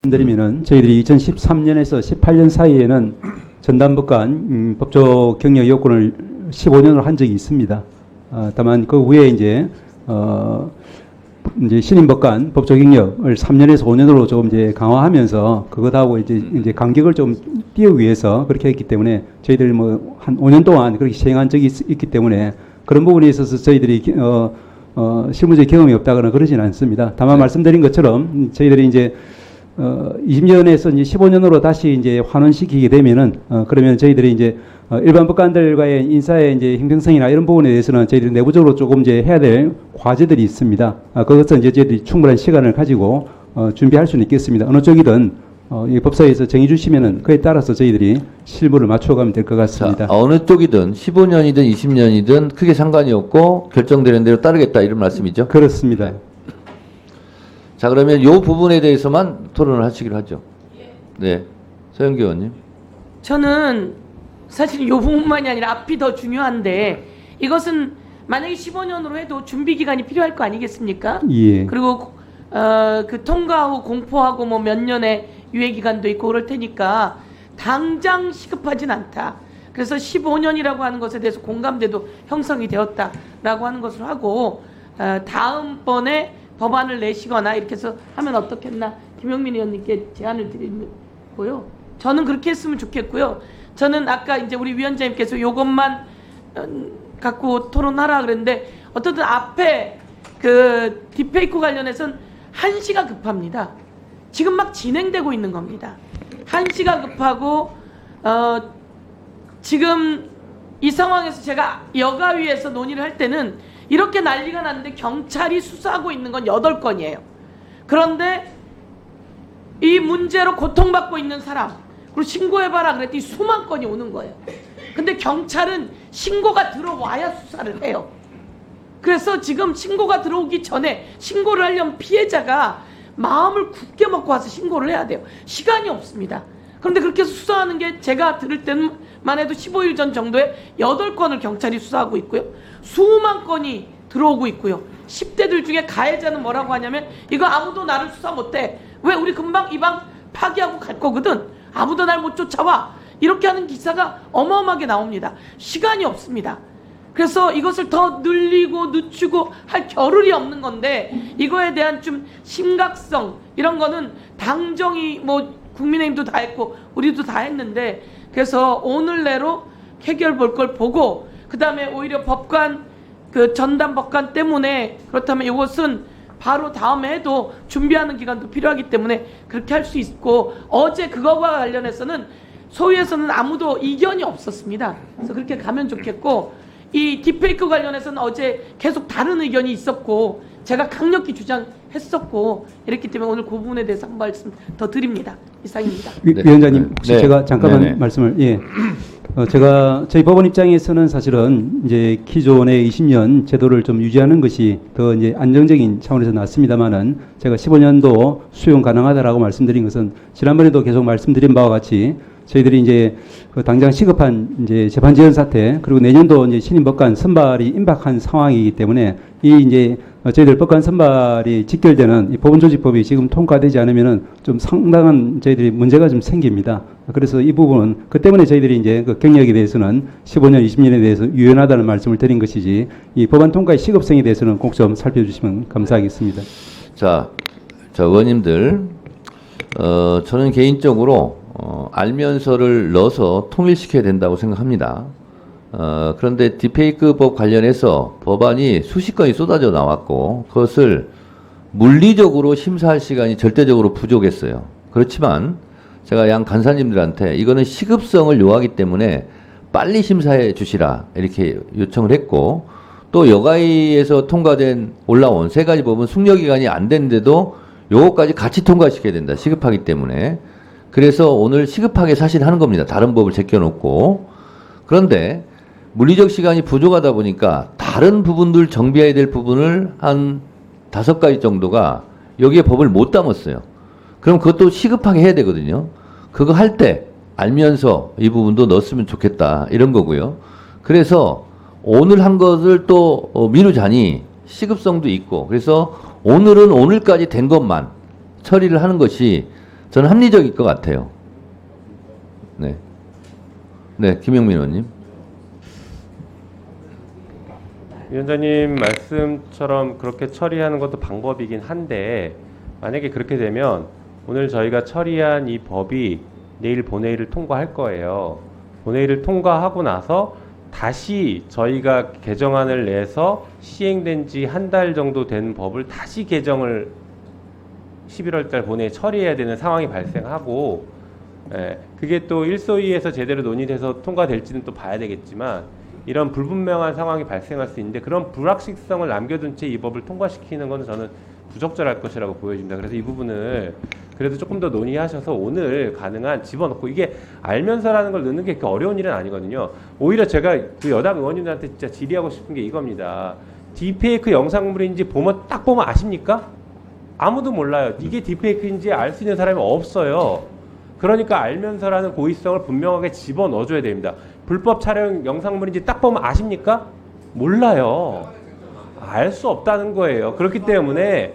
드리면은 저희들이 2013년에서 18년 사이에는 전담법관 법조 경력 요건을 15년으로 한 적이 있습니다. 다만 그 후에 이제 신임 법관 법조 경력을 3년에서 5년으로 조금 이제 강화하면서 그것하고 이제 간격을 좀 띄우기 위해서 그렇게 했기 때문에 저희들 뭐 한 5년 동안 그렇게 시행한 적이 있기 때문에 그런 부분에 있어서 저희들이 실무적 경험이 없다거나 그러지는 않습니다. 다만 말씀드린 것처럼 저희들이 이제 20년에서 이제 15년으로 다시 이제 환원시키게 되면은 그러면 저희들이 이제 일반 법관들과의 인사의 이제 형평성이나 이런 부분에 대해서는 저희들이 내부적으로 조금 이제 해야 될 과제들이 있습니다. 그것은 이제 저희들이 충분한 시간을 가지고 준비할 수는 있겠습니다. 어느 쪽이든 이 법사위에서 정해 주시면은 그에 따라서 저희들이 실무를 맞춰가면 될 것 같습니다. 자, 어느 쪽이든 15년이든 20년이든 크게 상관이 없고 결정되는 대로 따르겠다 이런 말씀이죠? 그렇습니다. 자, 그러면 이 부분에 대해서만 토론을 하시기로 하죠. 네, 서영기 의원님. 저는 사실 이 부분만이 아니라 앞이 더 중요한데 이것은 만약에 15년으로 해도 준비 기간이 필요할 거 아니겠습니까? 예. 그리고 그 통과 후 공포하고 뭐 몇 년의 유예 기간도 있고 그럴 테니까 당장 시급하진 않다. 그래서 15년이라고 하는 것에 대해서 공감대도 형성이 되었다라고 하는 것을 하고 다음번에 법안을 내시거나 이렇게 해서 하면 어떻겠나 김영민 의원님께 제안을 드리고요. 저는 그렇게 했으면 좋겠고요. 저는 아까 이제 우리 위원장님께서 이것만 갖고 토론하라 그랬는데 어쨌든 앞에 그 딥페이크 관련해서는 한시가 급합니다. 지금 막 진행되고 있는 겁니다. 한시가 급하고 지금 이 상황에서 제가 여가위에서 논의를 할 때는 이렇게 난리가 났는데 경찰이 수사하고 있는 건 8건이에요. 그런데 이 문제로 고통받고 있는 사람 그리고 신고해봐라 그랬더니 수만 건이 오는 거예요. 근데 경찰은 신고가 들어와야 수사를 해요. 그래서 지금 신고가 들어오기 전에 신고를 하려면 피해자가 마음을 굳게 먹고 와서 신고를 해야 돼요. 시간이 없습니다. 그런데 그렇게 해서 수사하는 게 제가 들을 때만 해도 15일 전 정도에 8건을 경찰이 수사하고 있고요. 수만 건이 들어오고 있고요. 10대들 중에 가해자는 뭐라고 하냐면 이거 아무도 나를 수사 못해. 왜 우리 금방 이 방 파기하고 갈 거거든. 아무도 날 못 쫓아와. 이렇게 하는 기사가 어마어마하게 나옵니다. 시간이 없습니다. 그래서 이것을 더 늘리고 늦추고 할 겨를이 없는 건데 이거에 대한 좀 심각성 이런 거는 당정이 뭐 국민의힘도 다 했고 우리도 다 했는데 그래서 오늘 내로 해결 볼 걸 보고 그 다음에 오히려 법관 그 전담 법관 때문에 그렇다면 이것은 바로 다음에 해도 준비하는 기간도 필요하기 때문에 그렇게 할 수 있고 어제 그거와 관련해서는 소위에서는 아무도 이견이 없었습니다. 그래서 그렇게 가면 좋겠고 이 딥페이크 관련해서는 어제 계속 다른 의견이 있었고 제가 강력히 주장했었고 이랬기 때문에 오늘 그 부분에 대해서 한 말씀 더 드립니다. 이상입니다. 네. 위원장님 혹시 네. 제가 잠깐만 네네. 말씀을 제가 저희 법원 입장에서는 사실은 이제 기존의 20년 제도를 좀 유지하는 것이 더 이제 안정적인 차원에서 낫습니다만은 제가 15년도 수용 가능하다라고 말씀드린 것은 지난번에도 계속 말씀드린 바와 같이 저희들이 이제 그 당장 시급한 이제 재판 지연 사태 그리고 내년도 이제 신임 법관 선발이 임박한 상황이기 때문에 이 이제 저희들 법관 선발이 직결되는 이 법원조직법이 지금 통과되지 않으면은 좀 상당한 저희들이 문제가 좀 생깁니다. 그래서 이 부분은 그 때문에 저희들이 이제 그 경력에 대해서는 15년, 20년에 대해서 유연하다는 말씀을 드린 것이지 이 법안 통과의 시급성에 대해서는 꼭 좀 살펴주시면 감사하겠습니다. 자, 의원님들, 저는 개인적으로 알면서를 넣어서 통일시켜야 된다고 생각합니다. 그런데 딥페이크 법 관련해서 법안이 수십 건이 쏟아져 나왔고 그것을 물리적으로 심사할 시간이 절대적으로 부족했어요. 그렇지만 제가 양 간사님들한테 이거는 시급성을 요하기 때문에 빨리 심사해 주시라 이렇게 요청을 했고 또 여가위에서 통과된 올라온 세 가지 법은 숙려기간이 안 됐는데도 요거까지 같이 통과시켜야 된다. 시급하기 때문에. 그래서 오늘 시급하게 사실 하는 겁니다. 다른 법을 제껴놓고. 그런데 물리적 시간이 부족하다 보니까 다른 부분들 정비해야 될 부분을 한 5가지 정도가 여기에 법을 못 담았어요. 그럼 그것도 시급하게 해야 되거든요. 그거 할 때 알면서 이 부분도 넣었으면 좋겠다 이런 거고요. 그래서 오늘 한 것을 또 미루자니 시급성도 있고 그래서 오늘은 오늘까지 된 것만 처리를 하는 것이 저는 합리적일 것 같아요. 네. 네, 김영민 의원님. 위원장님 말씀처럼 그렇게 처리하는 것도 방법이긴 한데 만약에 그렇게 되면 오늘 저희가 처리한 이 법이 내일 본회의를 통과할 거예요. 본회의를 통과하고 나서 다시 저희가 개정안을 내서 시행된 지 한 달 정도 된 법을 다시 개정을 11월 달 본회의에 처리해야 되는 상황이 발생하고, 그게 또 일소위에서 제대로 논의돼서 통과될지는 또 봐야 되겠지만 이런 불분명한 상황이 발생할 수 있는데 그런 불확실성을 남겨둔 채 이 법을 통과시키는 건 저는 부적절할 것이라고 보여집니다. 그래서 이 부분을 그래도 조금 더 논의하셔서 오늘 가능한 집어넣고, 이게 알면서라는 걸 넣는 게 그렇게 어려운 일은 아니거든요. 오히려 제가 그 여당 의원님들한테 진짜 질의하고 싶은 게 이겁니다. 딥페이크 영상물인지 딱 보면 아십니까? 아무도 몰라요. 이게 딥페이크인지 알 수 있는 사람이 없어요. 그러니까 알면서라는 고의성을 분명하게 집어넣어줘야 됩니다. 불법 촬영 영상물인지 딱 보면 아십니까? 몰라요. 알 수 없다는 거예요. 그렇기 때문에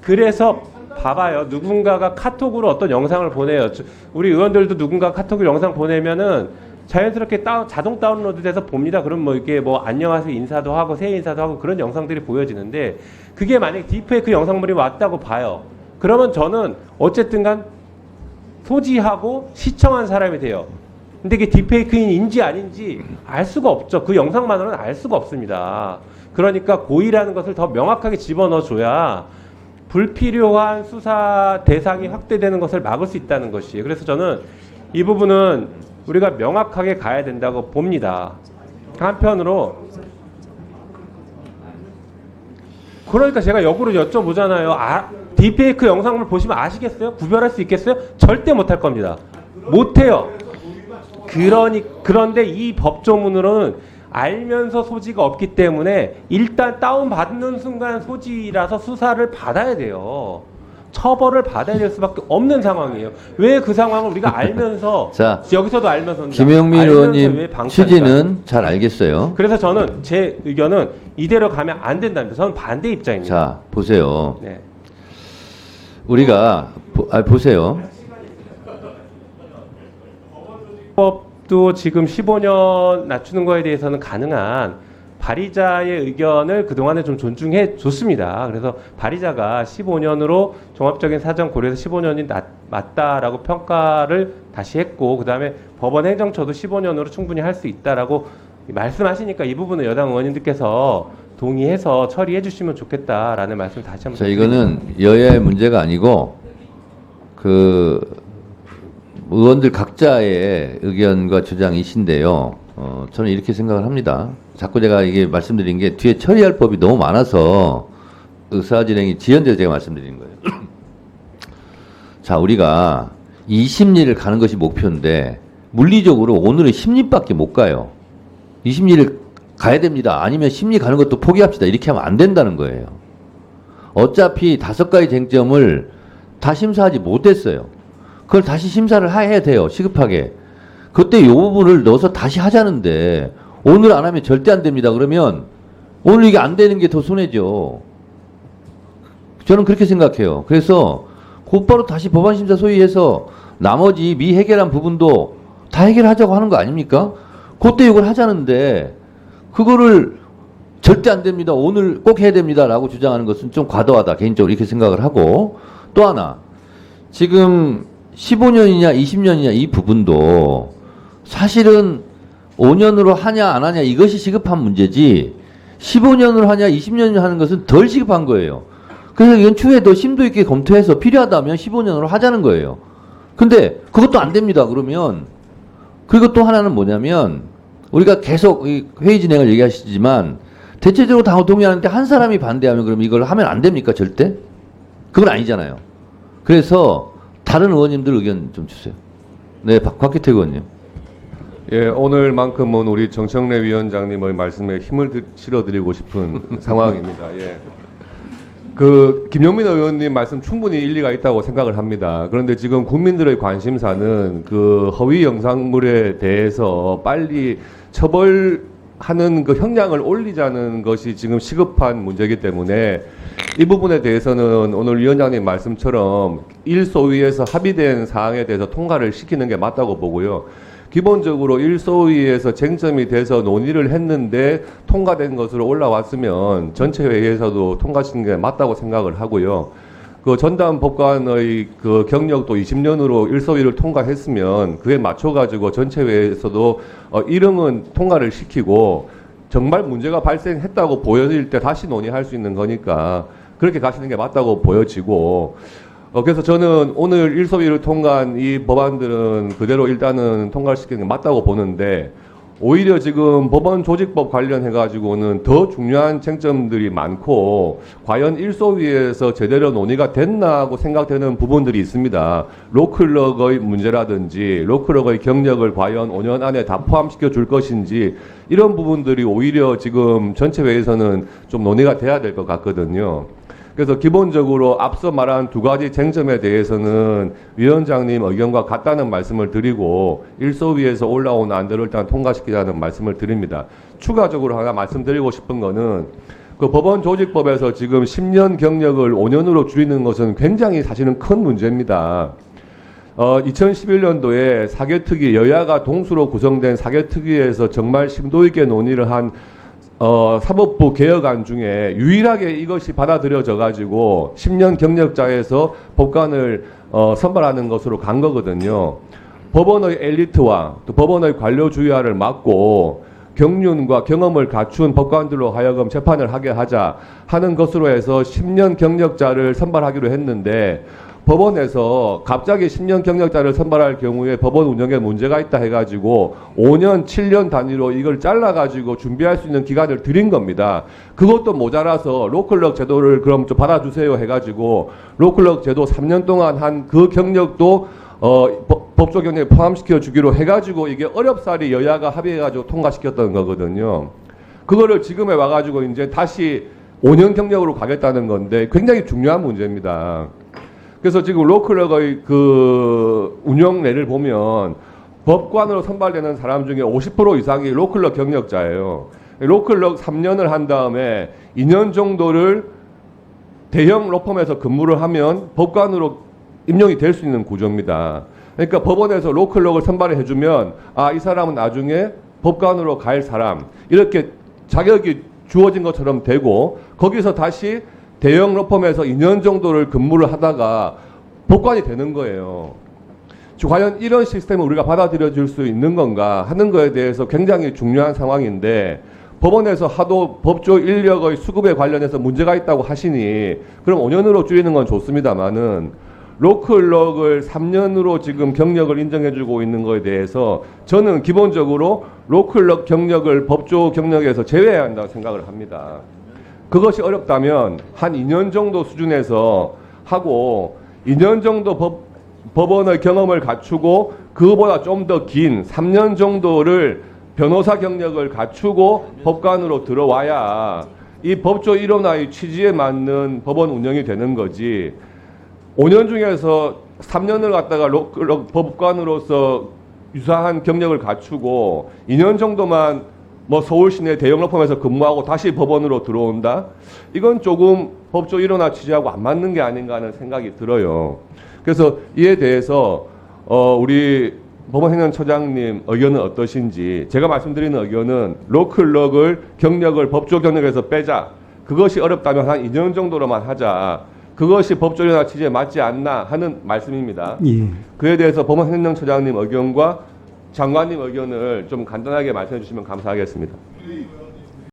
그래서 봐봐요. 누군가가 카톡으로 어떤 영상을 보내요. 우리 의원들도 누군가 카톡으로 영상 보내면은 자연스럽게 자동 다운로드 돼서 봅니다. 그럼 뭐 이게 뭐 안녕하세요 인사도 하고 새해 인사도 하고 그런 영상들이 보여지는데, 그게 만약에 딥페이크 영상물이 왔다고 봐요. 그러면 저는 어쨌든 간 소지하고 시청한 사람이 돼요. 근데 이게 딥페이크인지 아닌지 알 수가 없죠. 그 영상만으로는 알 수가 없습니다. 그러니까 고의라는 것을 더 명확하게 집어넣어줘야 불필요한 수사 대상이 확대되는 것을 막을 수 있다는 것이에요. 그래서 저는 이 부분은 우리가 명확하게 가야 된다고 봅니다. 한편으로 그러니까 제가 역으로 여쭤보잖아요. 딥페이크 영상을 보시면 아시겠어요? 구별할 수 있겠어요? 절대 못할 겁니다. 못해요. 그런데 이 법조문으로는 알면서 소지가 없기 때문에 일단 다운받는 순간 소지라서 수사를 받아야 돼요. 처벌을 받아야 될 수밖에 없는 상황이에요. 왜 그 상황을 우리가 알면서 자, 여기서도 알면서 김영민 의원님 왜 방치할까요? 취지는 잘 알겠어요. 그래서 저는 제 의견은 이대로 가면 안 된답니다. 저는 반대 입장입니다. 자, 보세요. 네. 우리가 보세요. 법도 지금 15년 낮추는 거에 대해서는 가능한 발의자의 의견을 그동안에 좀 존중해 줬습니다. 그래서 발의자가 15년으로 종합적인 사정 고려해서 15년이 맞다라고 평가를 다시 했고, 그 다음에 법원 행정처도 15년으로 충분히 할 수 있다라고 말씀하시니까 이 부분은 여당 의원님들께서 동의해서 처리해 주시면 좋겠다라는 말씀 다시 한번 자, 이거는 여야의 문제가 아니고 그 의원들 각자의 의견과 주장이신데요. 저는 이렇게 생각을 합니다. 자꾸 제가 이게 말씀드린 게 뒤에 처리할 법이 너무 많아서 의사진행이 지연돼서 제가 말씀드리는 거예요. 자, 우리가 2심리를 가는 것이 목표인데 물리적으로 오늘은 심리밖에 못 가요. 2심리를 가야 됩니다. 아니면 심리 가는 것도 포기합시다. 이렇게 하면 안 된다는 거예요. 어차피 5가지 쟁점을 다 심사하지 못했어요. 그걸 다시 심사를 해야 돼요. 시급하게. 그때 이 부분을 넣어서 다시 하자는데 오늘 안 하면 절대 안 됩니다. 그러면 오늘 이게 안 되는 게 더 손해죠. 저는 그렇게 생각해요. 그래서 곧바로 다시 법안심사 소위해서 나머지 미해결한 부분도 다 해결하자고 하는 거 아닙니까? 그때 이걸 하자는데 그거를 절대 안 됩니다. 오늘 꼭 해야 됩니다. 라고 주장하는 것은 좀 과도하다. 개인적으로 이렇게 생각을 하고, 또 하나 지금 15년이냐 20년이냐 이 부분도 사실은 5년으로 하냐 안 하냐 이것이 시급한 문제지 15년으로 하냐 20년으로 하는 것은 덜 시급한 거예요. 그래서 이건 추후에 더 심도 있게 검토해서 필요하다면 15년으로 하자는 거예요. 근데 그것도 안 됩니다. 그러면 그리고 또 하나는 뭐냐면 우리가 계속 회의 진행을 얘기하시지만 대체적으로 다 동의하는데 한 사람이 반대하면 그럼 이걸 하면 안 됩니까? 절대? 그건 아니잖아요. 그래서 다른 의원님들 의견 좀 주세요. 네, 곽기태 의원님. 예, 오늘만큼은 우리 정청래 위원장님의 말씀에 힘을 실어드리고 싶은 상황입니다. 예. 그 김영민 의원님 말씀 충분히 일리가 있다고 생각을 합니다. 그런데 지금 국민들의 관심사는 그 허위 영상물에 대해서 빨리 처벌하는 그 형량을 올리자는 것이 지금 시급한 문제이기 때문에 이 부분에 대해서는 오늘 위원장님 말씀처럼 일소위에서 합의된 사항에 대해서 통과를 시키는 게 맞다고 보고요. 기본적으로 일소위에서 쟁점이 돼서 논의를 했는데 통과된 것으로 올라왔으면 전체 회의에서도 통과시키는 게 맞다고 생각을 하고요. 그 전담 법관의 그 경력도 20년으로 일소위를 통과했으면 그에 맞춰가지고 전체 회의에서도 일응은 통과를 시키고 정말 문제가 발생했다고 보여질 때 다시 논의할 수 있는 거니까 그렇게 가시는 게 맞다고 보여지고 그래서 저는 오늘 일소위를 통과한 이 법안들은 그대로 일단은 통과시키는 게 맞다고 보는데 오히려 지금 법원 조직법 관련해 가지고는 더 중요한 쟁점들이 많고 과연 일소위에서 제대로 논의가 됐나 하고 생각되는 부분들이 있습니다. 로클럭의 문제라든지 로클럭의 경력을 과연 5년 안에 다 포함시켜 줄 것인지 이런 부분들이 오히려 지금 전체 회의에서는 좀 논의가 돼야 될 것 같거든요. 그래서 기본적으로 앞서 말한 두 가지 쟁점에 대해서는 위원장님 의견과 같다는 말씀을 드리고 일소위에서 올라온 안들을 일단 통과시키자는 말씀을 드립니다. 추가적으로 하나 말씀드리고 싶은 거는 그 법원 조직법에서 지금 10년 경력을 5년으로 줄이는 것은 굉장히 사실은 큰 문제입니다. 2011년도에 사개특위 여야가 동수로 구성된 사개특위에서 정말 심도 있게 논의를 한 사법부 개혁안 중에 유일하게 이것이 받아들여져 가지고 10년 경력자에서 법관을 선발하는 것으로 간 거거든요. 법원의 엘리트와 또 법원의 관료주의화를 막고 경륜과 경험을 갖춘 법관들로 하여금 재판을 하게 하자 하는 것으로 해서 10년 경력자를 선발하기로 했는데 법원에서 갑자기 10년 경력자를 선발할 경우에 법원 운영에 문제가 있다 해가지고 5년, 7년 단위로 이걸 잘라가지고 준비할 수 있는 기간을 드린 겁니다. 그것도 모자라서 로클럭 제도를 그럼 좀 받아주세요 해가지고 로클럭 제도 3년 동안 한 그 경력도 법조 경력에 포함시켜 주기로 해가지고 이게 어렵사리 여야가 합의해가지고 통과시켰던 거거든요. 그거를 지금에 와가지고 이제 다시 5년 경력으로 가겠다는 건데 굉장히 중요한 문제입니다. 그래서 지금 로클럭의 그 운영례를 보면 법관으로 선발되는 사람 중에 50% 이상이 로클럭 경력자예요. 로클럭 3년을 한 다음에 2년 정도를 대형 로펌에서 근무를 하면 법관으로 임용이 될 수 있는 구조입니다. 그러니까 법원에서 로클럭을 선발해 주면 이 사람은 나중에 법관으로 갈 사람 이렇게 자격이 주어진 것처럼 되고 거기서 다시 대형 로펌에서 2년 정도를 근무를 하다가 법관이 되는 거예요. 과연 이런 시스템을 우리가 받아들여질 수 있는 건가 하는 거에 대해서 굉장히 중요한 상황인데 법원에서 하도 법조 인력의 수급에 관련해서 문제가 있다고 하시니 그럼 5년으로 줄이는 건 좋습니다만은 로클럭을 3년으로 지금 경력을 인정해주고 있는 거에 대해서 저는 기본적으로 로클럭 경력을 법조 경력에서 제외해야 한다고 생각을 합니다. 그것이 어렵다면 한 2년 정도 수준에서 하고 2년 정도 법원의 경험을 갖추고 그거보다 좀 더 긴 3년 정도를 변호사 경력을 갖추고 법관으로 들어와야 이 법조 일원화의 취지에 맞는 법원 운영이 되는 거지 5년 중에서 3년을 갖다가 법관으로서 유사한 경력을 갖추고 2년 정도만 뭐 서울 시내 대형 로펌에서 근무하고 다시 법원으로 들어온다? 이건 조금 법조 일원화 취지하고 안 맞는 게 아닌가 하는 생각이 들어요. 그래서 이에 대해서 우리 법원행정처장님 의견은 어떠신지 제가 말씀드리는 의견은 로클럭을 경력을 법조 경력에서 빼자. 그것이 어렵다면 한 2년 정도로만 하자. 그것이 법조 일원화 취지에 맞지 않나 하는 말씀입니다. 예. 그에 대해서 법원행정처장님 의견과 장관님 의견을 좀 간단하게 말씀해 주시면 감사하겠습니다.